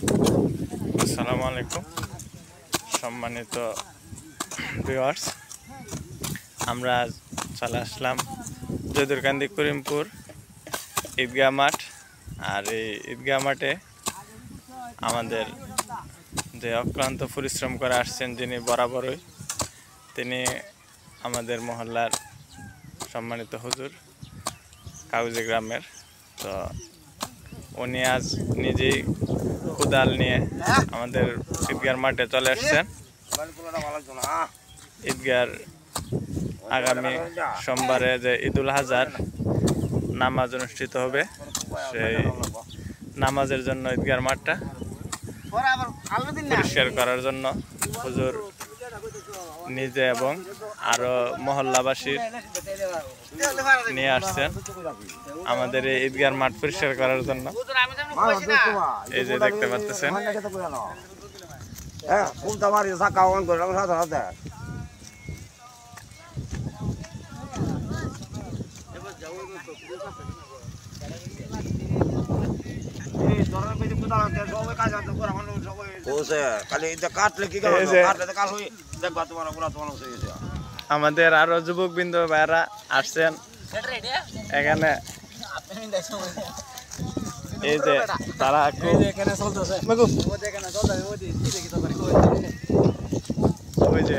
আসসালামু আলাইকুম সম্মানিত ভিউয়ার্স, আমরা চলে আসলাম যদুরকান্দি করিমপুর ঈদগাহ মাঠ। আর এই ঈদগাহ মাঠে আমাদের যে অক্লান্ত পরিশ্রম করে আসছেন যিনি বরাবরই, তিনি আমাদের মহল্লার সম্মানিত হুজুর কাউজি গ্রামের। তো উনি আজ নিজেই কোদাল নিয়ে আমাদের ঈদগাহ মাঠে চলে আসছেন। ঈদগাহ আগামী সোমবারে যে ঈদুল আজহার নামাজ অনুষ্ঠিত হবে, সেই নামাজের জন্য ঈদগাহ মাঠটা পরিষ্কার করার জন্য হুজুর নিজে এবং আরো মহল্লাবাসী নিয়ে আসছেন আমাদের এই ঈদগাহ মাঠ পরিষ্কার করার জন্য। এই যে দেখতে পাচ্ছেন, আমাদের আরো যুবকবৃন্দ ভাইরা আসছেন এখানে। এই যে তারা ওই যে